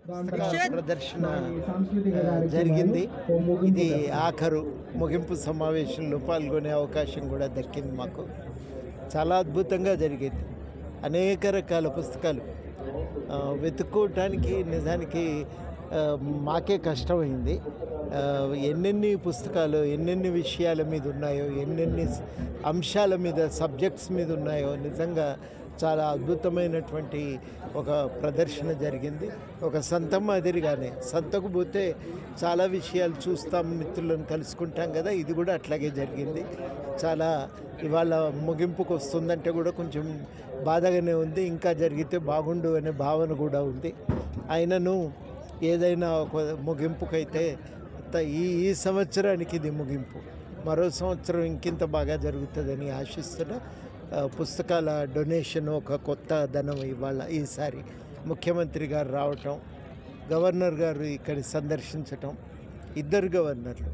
ప్రదర్శన జరిగింది. ఇది ఆఖరు ముగింపు సమావేశంలో పాల్గొనే అవకాశం కూడా దక్కింది మాకు. చాలా అద్భుతంగా జరిగింది. అనేక రకాల పుస్తకాలు వెతుక్కోవటానికి నిజానికి మాకే కష్టమైంది. ఎన్నెన్ని పుస్తకాలు ఎన్నెన్ని విషయాల మీద ఉన్నాయో, ఎన్నెన్ని అంశాల మీద, సబ్జెక్ట్స్ మీద ఉన్నాయో నిజంగా చాలా అద్భుతమైనటువంటి ఒక ప్రదర్శన జరిగింది. ఒక సంత మాదిరిగానే, సంతకు పోతే చాలా విషయాలు చూస్తాం, మిత్రులను కలుసుకుంటాం కదా, ఇది కూడా అట్లాగే జరిగింది. చాలా ఇవాళ ముగింపుకు వస్తుందంటే కూడా కొంచెం బాధగానే ఉంది. ఇంకా జరిగితే బాగుండు అనే భావన కూడా ఉంది. అయినను ఏదైనా ఒక ముగింపుకైతే ఈ సంవత్సరానికి ఇది ముగింపు. మరో సంవత్సరం ఇంకింత బాగా జరుగుతుందని ఆశిస్తున్నా. పుస్తకాల డొనేషన్ ఒక కొత్త ధనం ఇవాళ ఈసారి ముఖ్యమంత్రి గారు రావటం, గవర్నర్ గారు ఇక్కడి సందర్శించటం, ఇద్దరు గవర్నర్లు